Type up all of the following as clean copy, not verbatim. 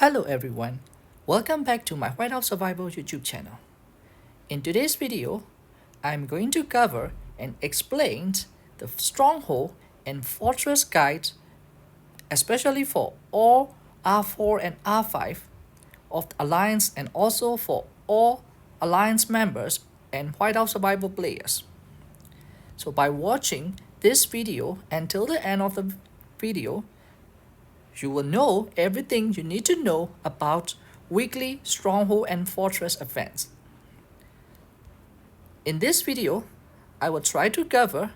Hello everyone, welcome back to my Whiteout Survival YouTube channel. In today's video, I'm going to cover and explain the Stronghold and Fortress Guide, especially for all R4 and R5 of the Alliance and also for all Alliance members and Whiteout Survival players. So by watching this video until the end of the video, you will know everything you need to know about weekly Stronghold and Fortress events. In this video, I will try to cover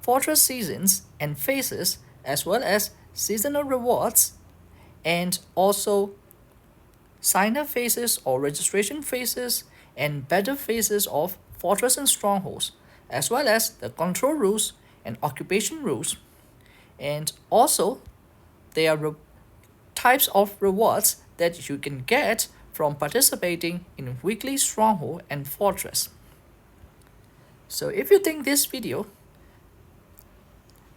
Fortress seasons and phases, as well as seasonal rewards, and also sign-up phases or registration phases and battle phases of Fortress and Strongholds, as well as the control rules and occupation rules. And also, there are types of rewards that you can get from participating in weekly Stronghold and Fortress. So if you think this video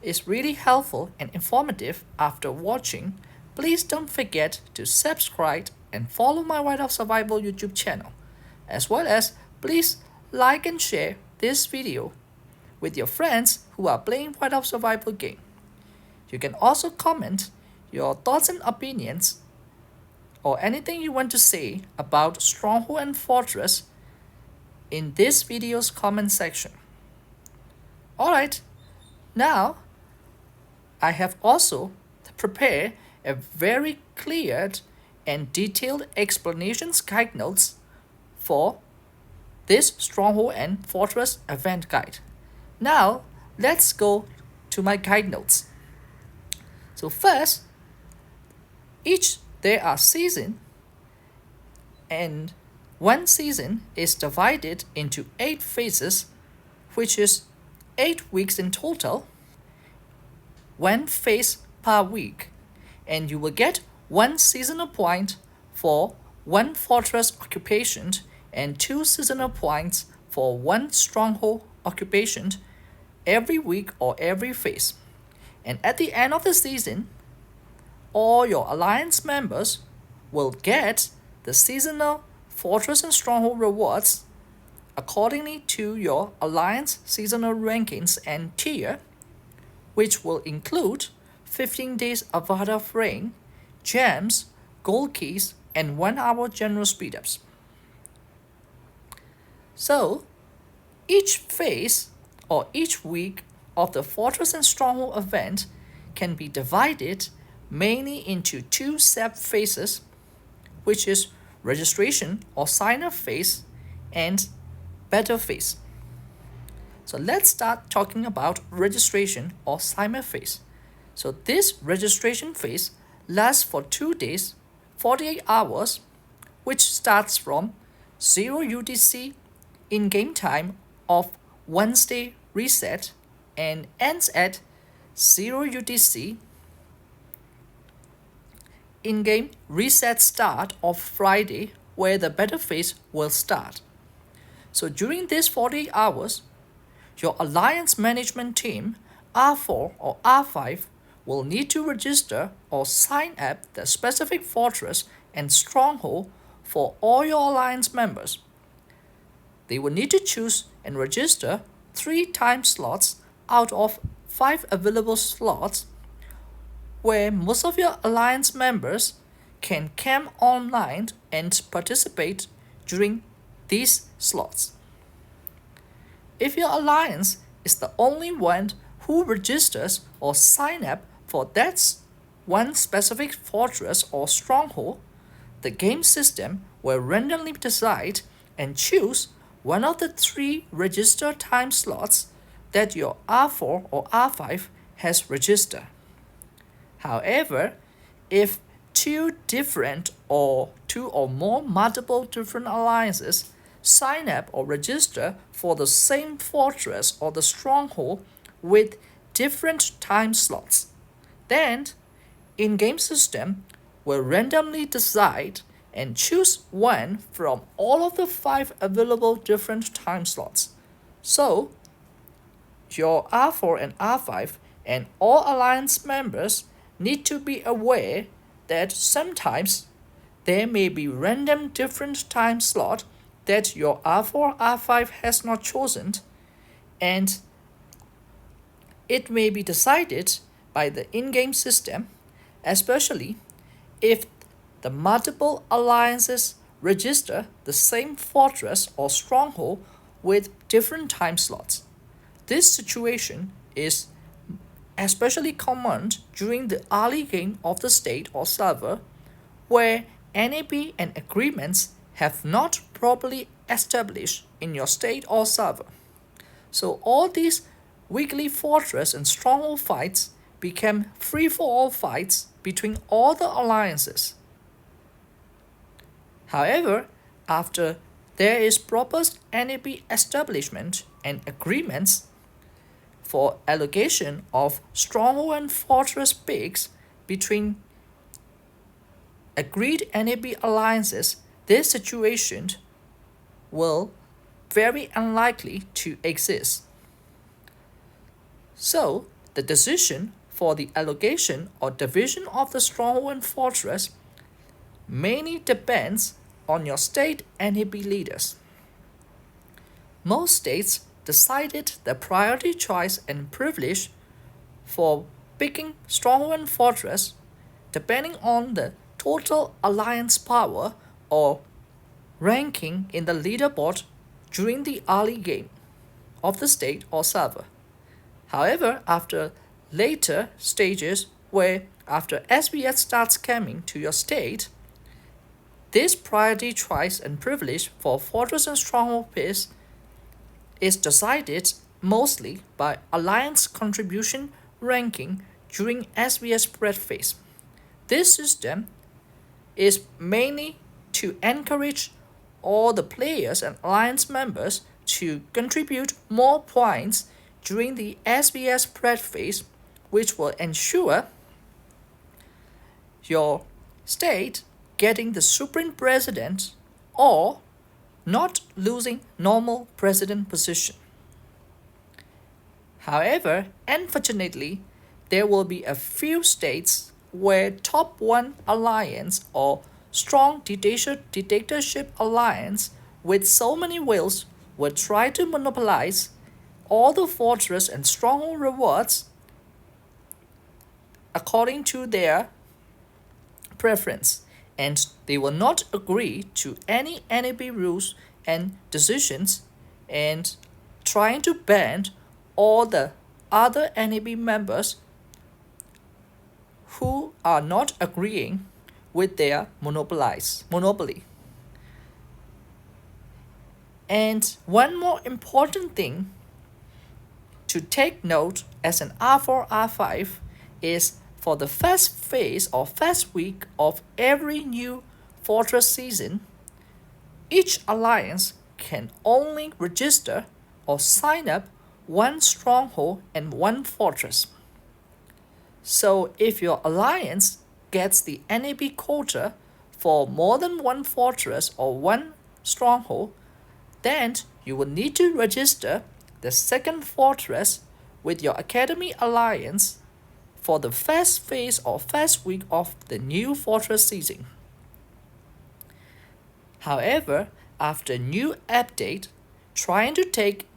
is really helpful and informative after watching, please don't forget to subscribe and follow my Whiteout Survival YouTube channel, as well as please like and share this video with your friends who are playing Whiteout Survival game. You can also comment your thoughts and opinions or anything you want to say about Stronghold and Fortress in this video's comment section. Alright, now I have also prepared a very clear and detailed explanations guide notes for this Stronghold and Fortress event guide. Now let's go to my guide notes. So first, there are seasons, and one season is divided into 8 phases, which is 8 weeks in total, 1 phase per week, and you will get 1 seasonal point for 1 fortress occupation and 2 seasonal points for 1 stronghold occupation every week or every phase. And at the end of the season, all your Alliance members will get the seasonal Fortress and Stronghold rewards accordingly to your Alliance seasonal rankings and tier, which will include 15 days Avatar frame, gems, gold keys, and 1 hour general speedups. So, each phase or each week of the Fortress and Stronghold event can be divided mainly into 2 sub-phases, which is registration or sign-up phase and battle phase. So let's start talking about registration or sign-up phase. So this registration phase lasts for 2 days, 48 hours, which starts from 0 UTC in-game time of Wednesday reset and ends at 0 UTC in-game reset start of Friday, where the battle phase will start. So during these 48 hours, your Alliance management team, R4 or R5, will need to register or sign up the specific fortress and stronghold for all your Alliance members. They will need to choose and register 3 time slots out of 5 available slots, where most of your Alliance members can camp online and participate during these slots. If your Alliance is the only one who registers or sign up for that one specific fortress or stronghold, the game system will randomly decide and choose one of the 3 registered time slots that your R4 or R5 has registered. However, if 2 or more multiple different alliances sign up or register for the same fortress or the stronghold with different time slots, then in-game system will randomly decide and choose one from all of the 5 available different time slots. So, your R4 and R5 and all Alliance members need to be aware that sometimes there may be random different time slot that your R4, R5 has not chosen, and it may be decided by the in-game system, especially if the multiple alliances register the same fortress or stronghold with different time slots. This situation is especially common during the early game of the state or server, where NAB and agreements have not properly established in your state or server. So all these weekly fortress and stronghold fights became free-for-all fights between all the alliances. However, after there is proper NAB establishment and agreements for allocation of stronghold and fortress peaks between agreed NAB alliances, this situation will very unlikely to exist. So, the decision for the allocation or division of the stronghold and fortress mainly depends on your state NAB leaders. Most states decided the priority choice and privilege for picking stronghold and fortress depending on the total alliance power or ranking in the leaderboard during the early game of the state or server. However, after later stages where after SBS starts coming to your state, this priority choice and privilege for fortress and stronghold peers is decided mostly by alliance contribution ranking during SBS spread phase. This system is mainly to encourage all the players and alliance members to contribute more points during the SBS spread phase, which will ensure your state getting the supreme president or not losing normal president position. However, unfortunately, there will be a few states where top 1 alliance or strong dictatorship alliance with so many whales will try to monopolize all the fortress and stronghold rewards according to their preference, and they will not agree to any NAB rules and decisions and trying to ban all the other NAB members who are not agreeing with their monopoly. And one more important thing to take note as an R4, R5 is for the first phase or first week of every new fortress season, each alliance can only register or sign up one stronghold and one fortress. So if your alliance gets the NAB quota for more than one fortress or one stronghold, then you will need to register the second fortress with your Academy Alliance for the first phase or first week of the new fortress season. However, after new update, trying to take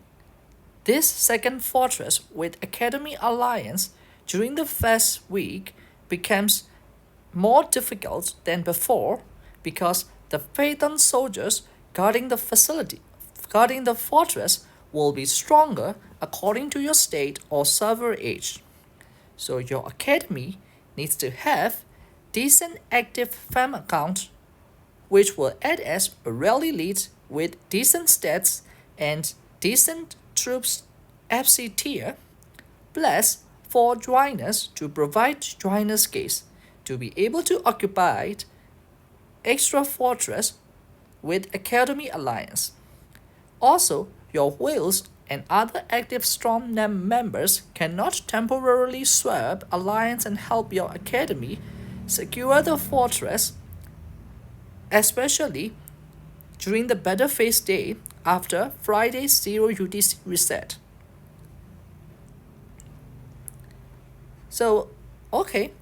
this second fortress with Academy Alliance during the first week becomes more difficult than before because the Phaeton soldiers guarding the fortress will be stronger according to your state or server age. So your academy needs to have decent active farm account, which will act as a rally lead with decent stats and decent troops FC tier, plus 4 joiners to provide joiners case to be able to occupy extra fortress with Academy Alliance. Also, your whales and other active Storm members cannot temporarily swap alliance and help your academy secure the fortress, especially during the battle phase day after Friday's 0 UTC reset. So, okay,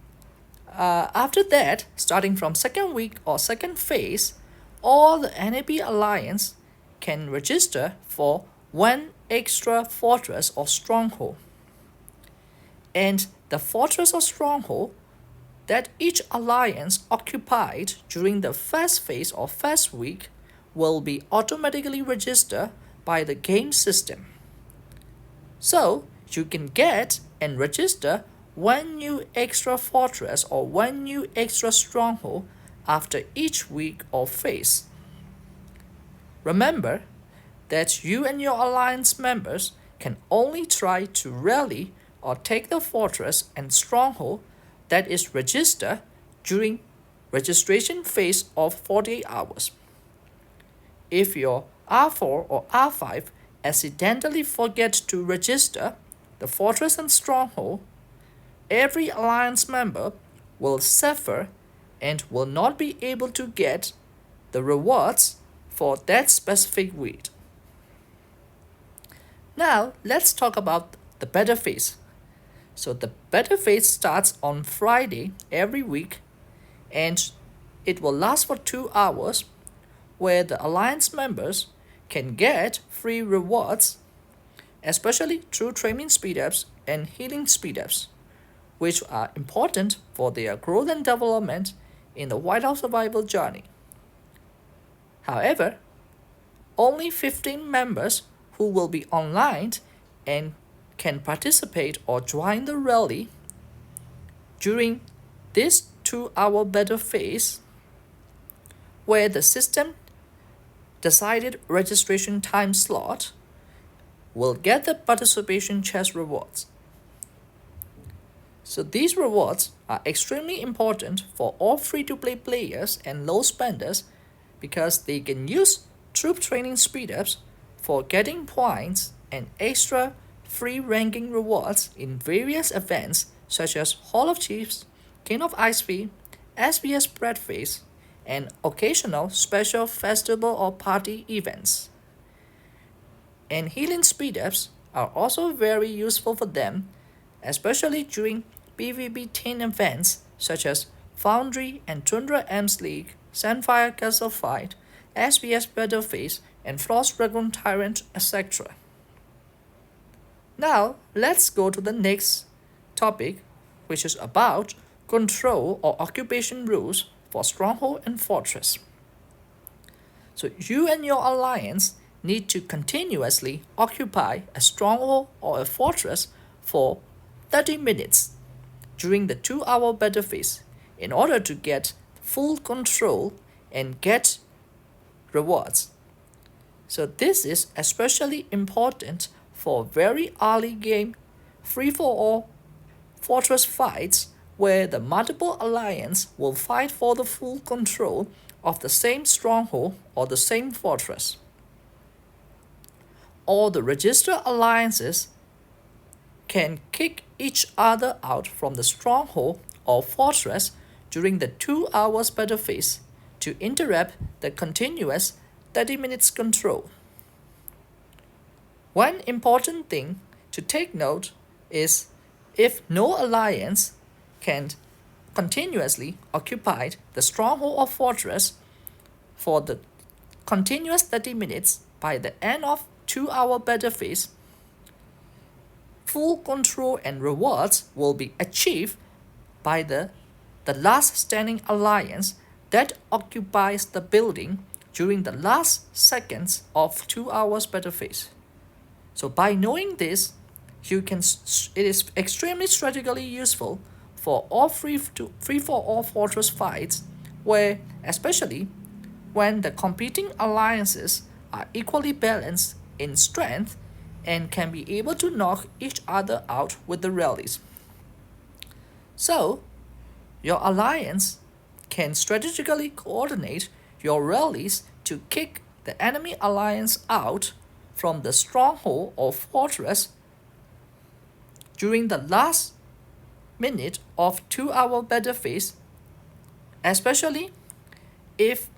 After that, starting from second week or second phase, all the NAB alliance can register for one extra fortress or stronghold. And the fortress or stronghold that each alliance occupied during the first phase or first week will be automatically registered by the game system. So you can get and register one new extra fortress or one new extra stronghold after each week or phase. Remember that you and your alliance members can only try to rally or take the fortress and stronghold that is registered during registration phase of 48 hours. If your R4 or R5 accidentally forget to register the fortress and stronghold, every alliance member will suffer and will not be able to get the rewards for that specific week. Now let's talk about the beta phase. So the beta phase starts on Friday every week and it will last for 2 hours, where the alliance members can get free rewards, especially through training speedups and healing speedups, which are important for their growth and development in the Whiteout survival journey. However, only 15 members who will be online and can participate or join the rally during this 2-hour beta phase, where the system decided registration time slot, will get the participation chest rewards. So these rewards are extremely important for all free-to-play players and low spenders because they can use troop training speedups for getting points and extra free ranking rewards in various events such as Hall of Chiefs, King of Icefield, SBS Breadface, and occasional special festival or party events. And healing speedups are also very useful for them, especially during PvP team events such as Foundry and Tundra Ems League, Sandfire Castle Fight, SBS Battleface, and Frost Dragon Tyrant, etc. Now, let's go to the next topic, which is about control or occupation rules for Stronghold and Fortress. So you and your alliance need to continuously occupy a stronghold or a fortress for 30 minutes during the 2-hour battle phase in order to get full control and get rewards. So this is especially important for very early game free-for-all fortress fights where the multiple alliance will fight for the full control of the same stronghold or the same fortress. All the registered alliances can kick each other out from the stronghold or fortress during the 2 hours battle phase to interrupt the continuous 30 minutes control. One important thing to take note is if no alliance can continuously occupy the stronghold or fortress for the continuous 30 minutes by the end of 2-hour battle phase, full control and rewards will be achieved by the last standing alliance that occupies the building during the last seconds of 2 hours battle phase. So by knowing this, it is extremely strategically useful for all free-for-all fortress fights, where especially when the competing alliances are equally balanced in strength and can be able to knock each other out with the rallies. So, your alliance can strategically coordinate your rallies to kick the enemy alliance out from the stronghold or fortress during the last minute of 2-hour battle phase, especially if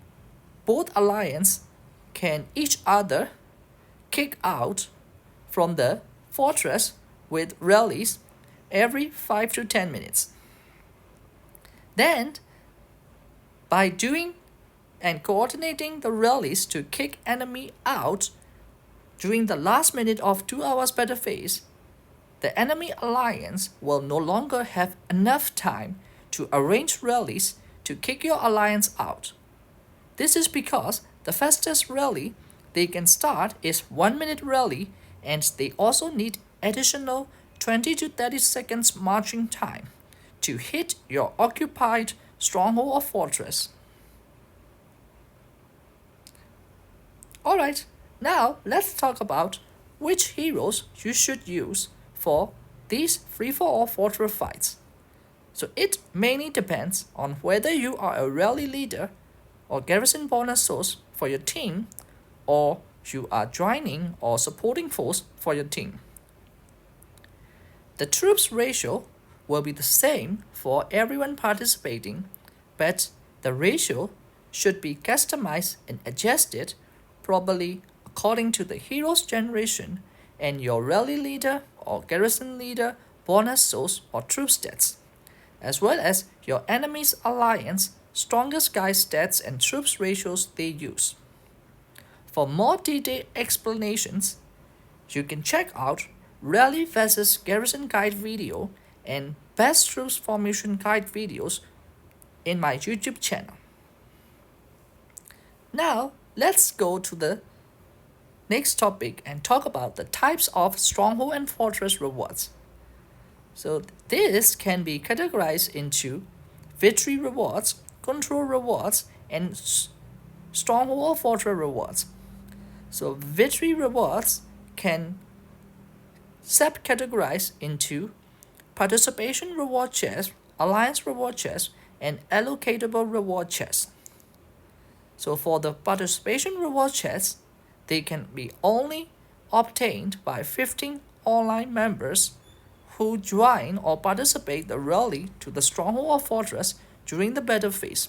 both alliance can each other kick out from the fortress with rallies every 5 to 10 minutes. Then, by doing and coordinating the rallies to kick enemy out during the last minute of 2 hours battle phase, the enemy alliance will no longer have enough time to arrange rallies to kick your alliance out. This is because the fastest rally they can start is 1 minute rally, and they also need additional 20 to 30 seconds marching time to hit your occupied stronghold or fortress. Alright, now let's talk about which heroes you should use for these free-for-all fortress fights. So it mainly depends on whether you are a rally leader or garrison bonus source for your team, or you are joining or supporting force for your team. The troops ratio will be the same for everyone participating, but the ratio should be customized and adjusted probably according to the hero's generation and your rally leader or garrison leader bonus source or troop stats, as well as your enemy's alliance strongest guy stats and troops ratios they use. For more detailed explanations, you can check out Rally vs Garrison Guide video and Best Troops Formation Guide videos in my YouTube channel. Now, let's go to the next topic and talk about the types of stronghold and fortress rewards. So this can be categorized into victory rewards, control rewards, and stronghold or fortress rewards. So victory rewards can subcategorize into participation reward chest, alliance reward chest, and allocatable reward chest. So for the participation reward chests, they can be only obtained by 15 online members who join or participate the rally to the stronghold or fortress during the battle phase.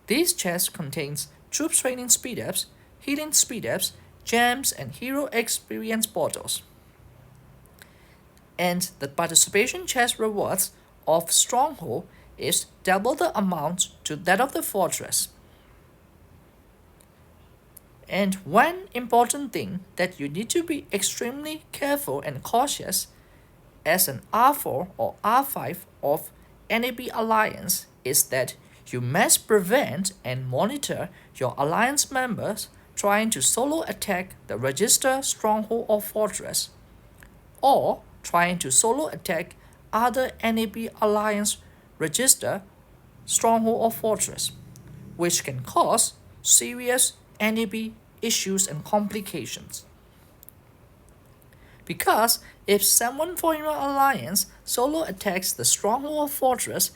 These chests contains troops training speed-ups, healing speed-ups, gems, and hero experience bottles. And the participation chest rewards of stronghold is double the amount to that of the fortress. And one important thing that you need to be extremely careful and cautious as an R4 or R5 of NAB Alliance is that you must prevent and monitor your alliance members trying to solo attack the register stronghold or fortress, or trying to solo attack other NAB Alliance register stronghold or fortress, which can cause serious NAB issues and complications. Because if someone from your alliance solo attacks the stronghold or fortress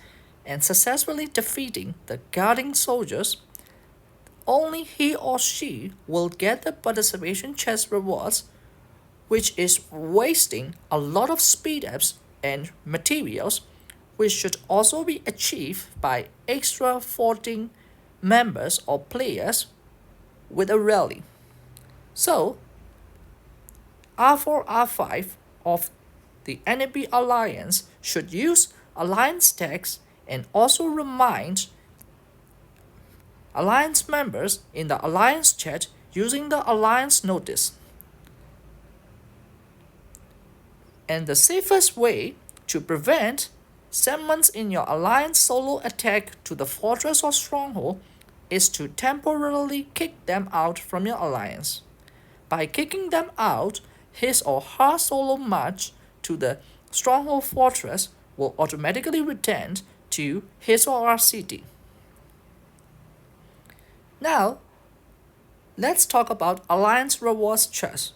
and successfully defeating the guarding soldiers, only he or she will get the participation chest rewards, which is wasting a lot of speed ups and materials, which should also be achieved by extra 14 members or players with a rally. So, R4, R5 of the NAB Alliance should use alliance tags and also remind alliance members in the alliance chat using the alliance notice. And the safest way to prevent someone in your alliance solo attack to the fortress or stronghold is to temporarily kick them out from your alliance. By kicking them out, his or her solo march to the stronghold fortress will automatically return to his or her city. Now, let's talk about Alliance Rewards chest.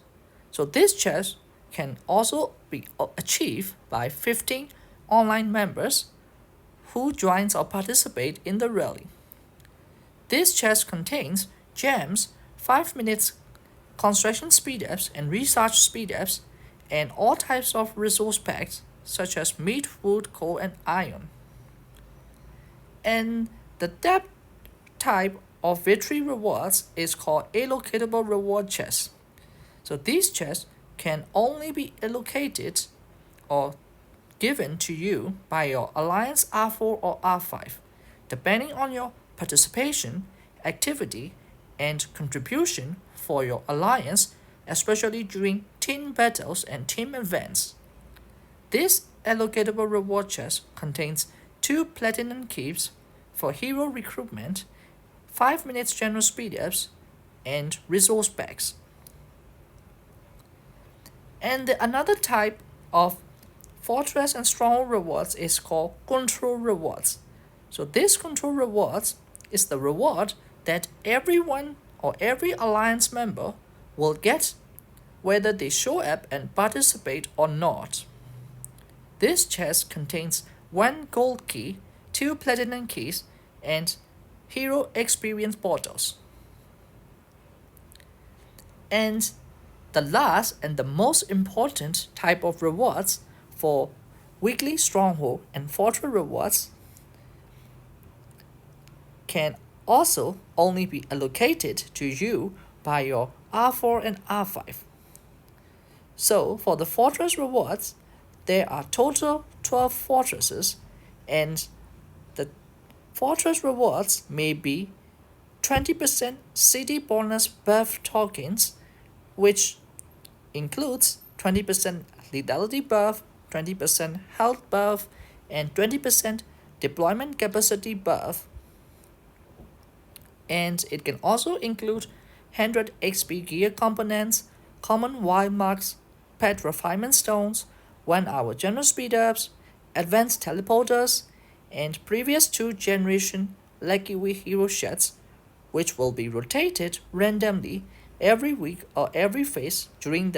So this chest can also be achieved by 15 online members who joins or participate in the rally. This chest contains gems, 5 minutes construction speed-ups and research speed-ups, and all types of resource packs such as meat, wood, coal, and iron. And the depth type of victory rewards is called allocatable reward chests. So these chests can only be allocated or given to you by your Alliance R4 or R5. depending on your participation, activity, and contribution for your alliance, especially during team battles and team events. This allocatable reward chest contains 2 platinum keys for hero recruitment, 5 minutes general speed ups, and resource packs. And another type of Fortress and Stronghold rewards is called control rewards. So this control rewards is the reward that everyone or every alliance member will get whether they show up and participate or not. This chest contains 1 gold key, 2 platinum keys, and hero experience bottles. And the last and the most important type of rewards for weekly stronghold and fortress rewards can also only be allocated to you by your R4 and R5. So for the fortress rewards, there are total 12 fortresses, and the fortress rewards may be 20% city bonus buff tokens, which includes 20% lethality buff, 20% health buff, and 20% deployment capacity buff. And it can also include 100 XP gear components, common wild marks, pet refinement stones, 1 hour general speed ups, advanced teleporters, and previous 2 generation Lucky Week hero sets, which will be rotated randomly every week or every phase during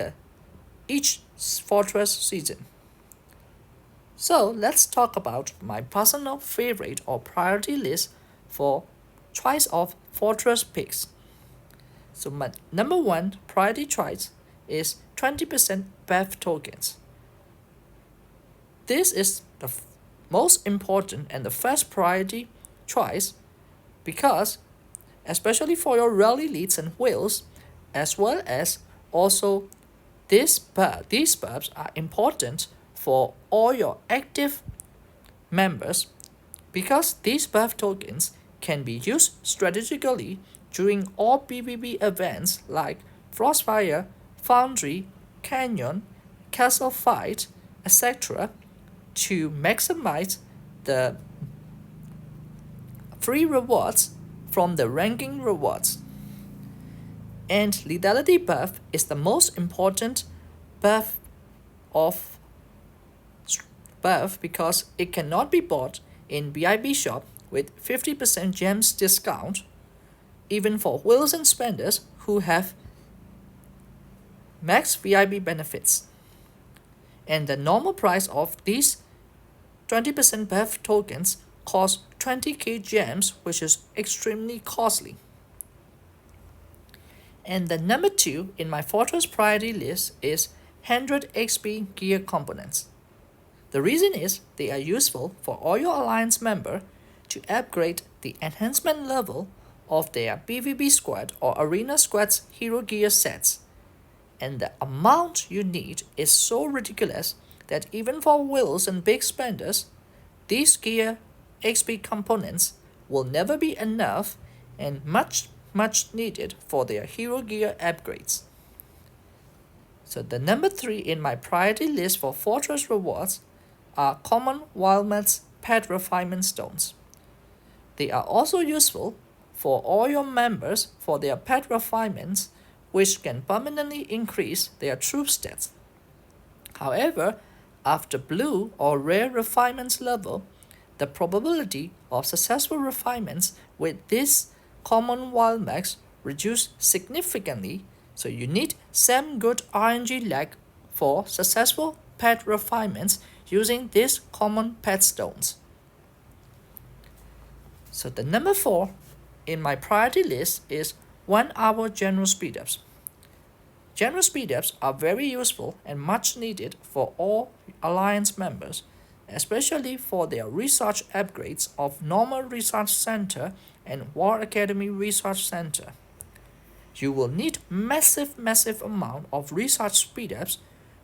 each fortress season. So let's talk about my personal favorite or priority list for choice of fortress picks. So my number 1 priority choice is 20% buff tokens. This is the most important and the first priority choice because especially for your rally leads and wheels, as well as also these buffs are important for all your active members because these buff tokens can be used strategically during all PvP events like Frostfire, Foundry, Canyon, Castle Fight, etc. to maximize the free rewards from the ranking rewards. And lethality buff is the most important buff because it cannot be bought in BIB shop with 50% gems discount, even for wheels and spenders who have max VIB benefits. And the normal price of these 20% buff tokens costs 20k gems, which is extremely costly. And the number 2 in my fortress priority list is 100 XP gear components. The reason is they are useful for all your alliance member to upgrade the enhancement level of their PvP squad or arena squad's hero gear sets. And the amount you need is so ridiculous that even for wheels and big spenders, these gear XP components will never be enough and much needed for their hero gear upgrades. So the number 3 in my priority list for fortress rewards are common wildmats pet refinement stones. They are also useful for all your members for their pet refinements, which can permanently increase their troop stats. However, after blue or rare refinements level, the probability of successful refinements with this common wild max reduce significantly, so you need some good RNG lag for successful pet refinements using these common pet stones. So the number 4 in my priority list is 1 hour general speedups. General speedups are very useful and much needed for all Alliance members, especially for their research upgrades of Normal Research Center and War Academy Research Center. You will need massive amount of research speedups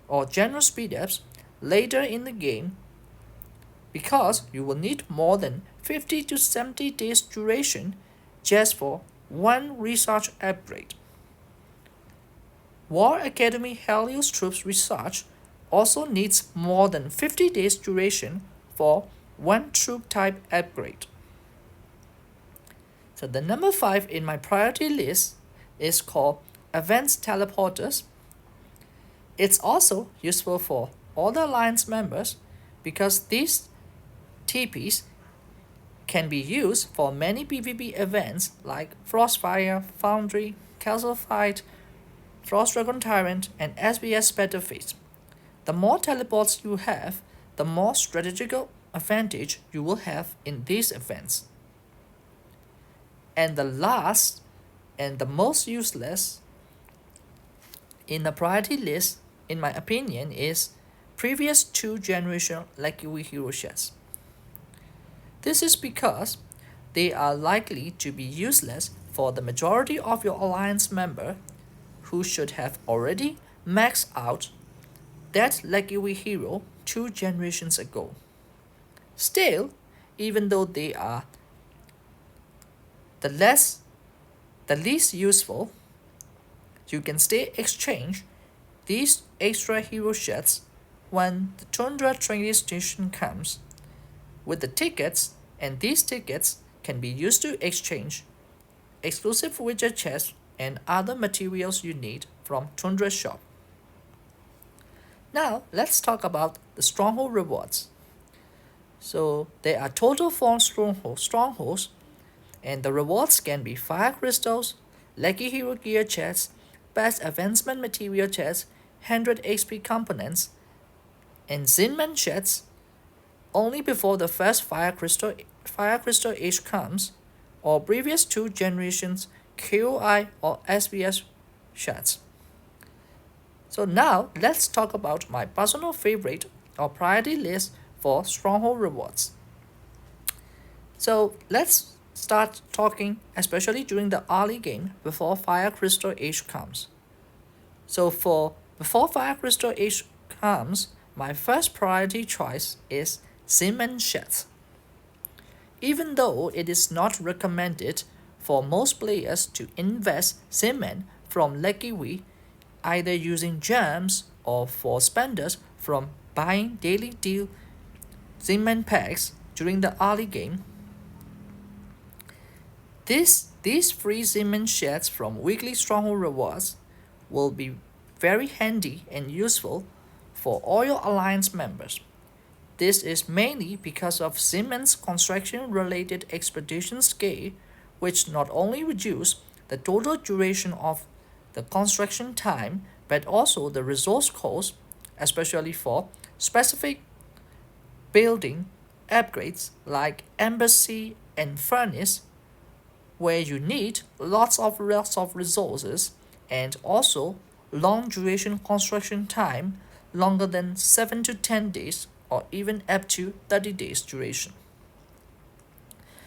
or general speedups later in the game because you will need more than 50 to 70 days duration just for one research upgrade. War Academy Helios Troops research also needs more than 50 days duration for one troop type upgrade. So the number 5 in my priority list is called Advanced Teleporters. It's also useful for all the alliance members because these TPs can be used for many PvP events like Frostfire, Foundry, Castle Fight, Frost Dragon Tyrant, and SBS Battlefield. The more teleports you have, the more strategical advantage you will have in these events. And the last and the most useless in the priority list, in my opinion, is previous 2 generation Lucky Hero sets. This is because they are likely to be useless for the majority of your alliance member who should have already maxed out that Lucky Hero 2 generations ago. Still, even though they are the least useful, you can still exchange these extra hero sets when the Tundra training station comes with the tickets, and these tickets can be used to exchange exclusive widget chests and other materials you need from Tundra shop. Now let's talk about the Stronghold rewards. So there are total 4 strongholds, and the rewards can be Fire Crystals, Lucky Hero Gear chests, Best Advancement Material chests, 100 XP components, and Zinman chests only before the first Fire Crystal Age comes, or previous 2 generations KOI or SBS shots. So now let's talk about my personal favorite or priority list for Stronghold rewards. So let's start talking, especially during the early game before Fire Crystal Age comes. So before Fire Crystal Age comes, my first priority choice is Zinman Shed. Even though it is not recommended for most players to invest Zinman from Lucky Wii, either using gems or for spenders from buying daily deal Zinman packs during the early game, these free Zinman sheds from weekly Stronghold rewards will be very handy and useful for all your alliance members. This is mainly because of Zinman's construction-related expedition scale, which not only reduce the total duration of the construction time, but also the resource cost, especially for specific building upgrades like embassy and furnace, where you need lots of resources and also long duration construction time, longer than 7 to 10 days or even up to 30 days duration.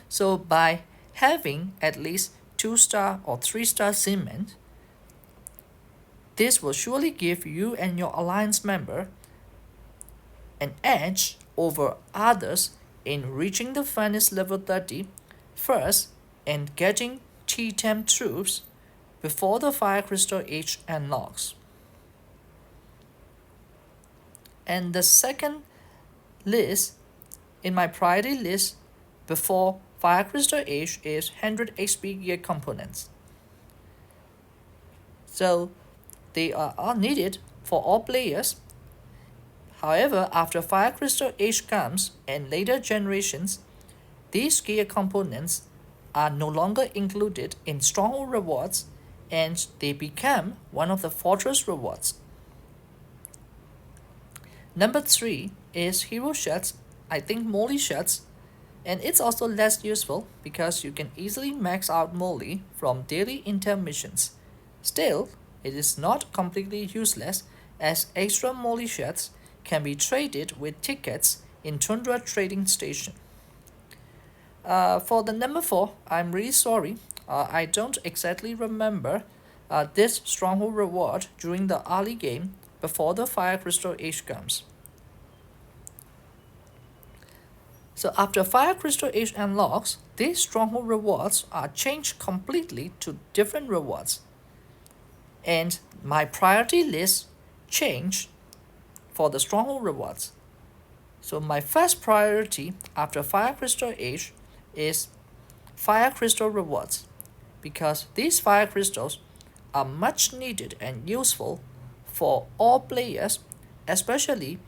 So by having at least 2-star or 3-star Zinman, this will surely give you and your alliance member an edge over others in reaching the furnace level 30 first and getting T10 troops before the Fire Crystal Age unlocks. And the second list in my priority list before Fire Crystal Age is 100 XP gear components. So they are needed for all players. However, after Fire Crystal Age comes and later generations, these gear components are no longer included in Stronghold rewards and they become one of the Fortress rewards. Number 3 is Hero Shuts, I think Molly Shuts, and it's also less useful because you can easily max out Molly from daily intermissions. Still, it is not completely useless as extra Molly Shuts can be traded with tickets in Tundra Trading Station. For the number 4, I'm really sorry. I don't exactly remember this Stronghold reward during the early game before the Fire Crystal Age comes. So after Fire Crystal Age unlocks, these Stronghold rewards are changed completely to different rewards. And my priority list changed for the Stronghold rewards. So my first priority after Fire Crystal Age is Fire Crystal rewards, because these Fire Crystals are much needed and useful for all players, especially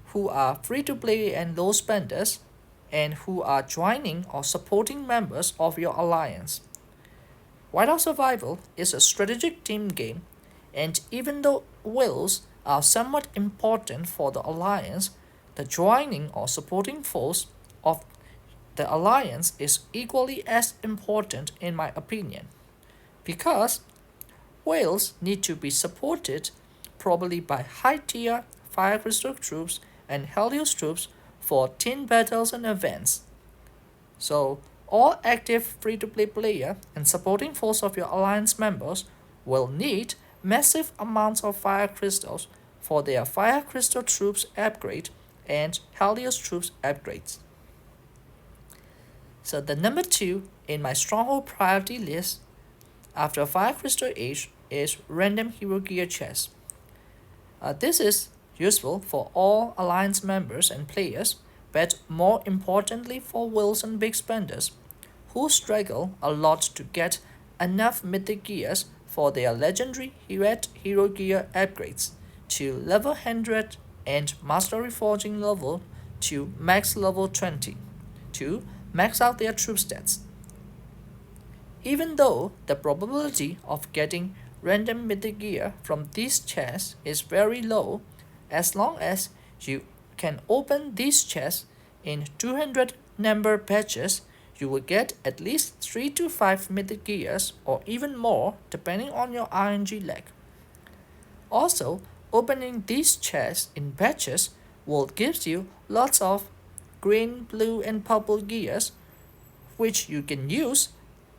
who are free to play and low spenders, and who are joining or supporting members of your alliance. Whiteout Survival is a strategic team game, and even though wills are somewhat important for the alliance, the joining or supporting force of the alliance is equally as important in my opinion, because whales need to be supported probably by high tier Fire Crystal troops and Helios troops for team battles and events. So all active free-to-play player and supporting force of your alliance members will need massive amounts of fire crystals for their fire crystal troops upgrade and Helios troops upgrades. So the number 2 in my stronghold priority list after Fire Crystal Age is random hero gear chest. This is useful for all alliance members and players, but more importantly for wills and big spenders who struggle a lot to get enough mythic gears for their legendary hero gear upgrades to level 100 and mastery forging level to max level 20 to max out their troop stats. Even though the probability of getting random mythic gear from these chests is very low, as long as you can open these chests in 200 number patches, you will get at least 3 to 5 mythic gears or even more depending on your RNG lag. Also, opening these chests in patches will give you lots of green, blue and purple gears, which you can use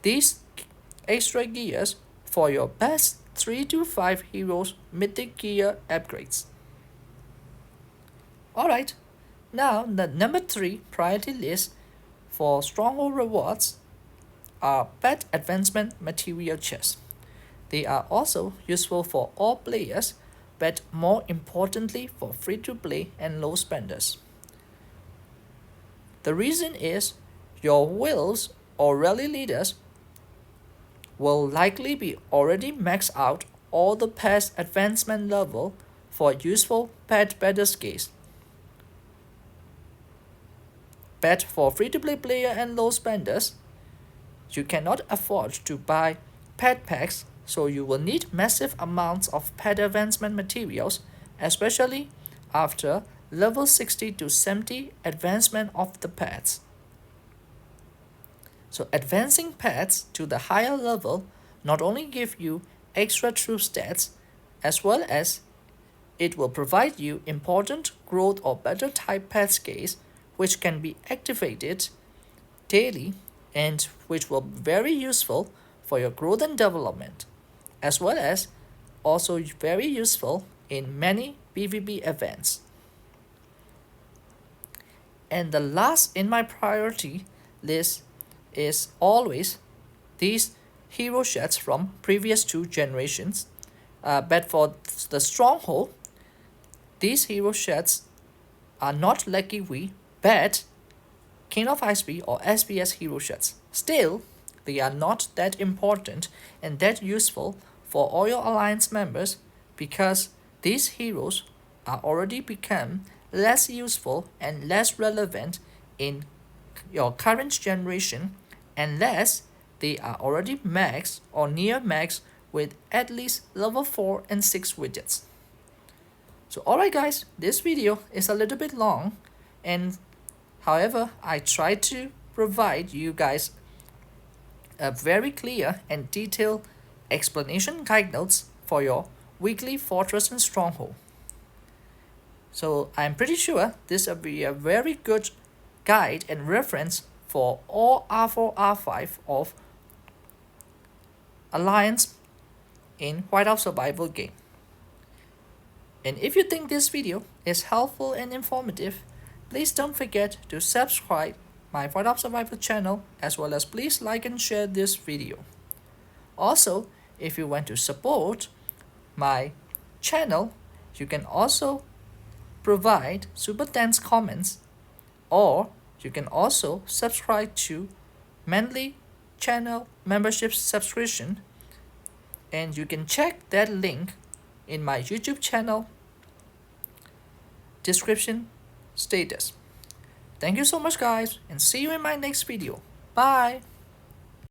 these extra gears for your best 3 to 5 heroes mythic gear upgrades. Alright, now the number 3 priority list for stronghold rewards are pet advancement material chests. They are also useful for all players, but more importantly for free to play and low spenders. The reason is your wills or rally leaders will likely be already maxed out all the past advancement level for useful pet battle scales. But for free-to-play player and low spenders, you cannot afford to buy pet packs, so you will need massive amounts of pet advancement materials, especially after level 60 to 70 advancement of the pets. So advancing pets to the higher level not only give you extra troop stats, as well as it will provide you important growth or battle type pet scales which can be activated daily and which will be very useful for your growth and development, as well as also very useful in many PvP events. And the last in my priority list is always these hero sets from previous 2 generations. But for the stronghold, these hero sets are not Lucky We, but King of Ice Speed or SBS hero sets. Still, they are not that important and that useful for all your alliance members, because these heroes are already become less useful and less relevant in your current generation unless they are already max or near max with at least level 4 and 6 widgets. So alright guys, this video is a little bit long, and however I try to provide you guys a very clear and detailed explanation guide notes for your weekly Fortress and Stronghold. So I'm pretty sure this will be a very good guide and reference for all R4, R5 of Alliance in Whiteout Survival game. And if you think this video is helpful and informative, Please don't forget to subscribe my Whiteout Survival channel, as well as please like and share this video. Also, if you want to support my channel, you can also provide super thanks comments, or you can also subscribe to monthly channel membership subscription, and you can check that link in my YouTube channel description status. Thank you so much, guys, and see you in my next video. Bye.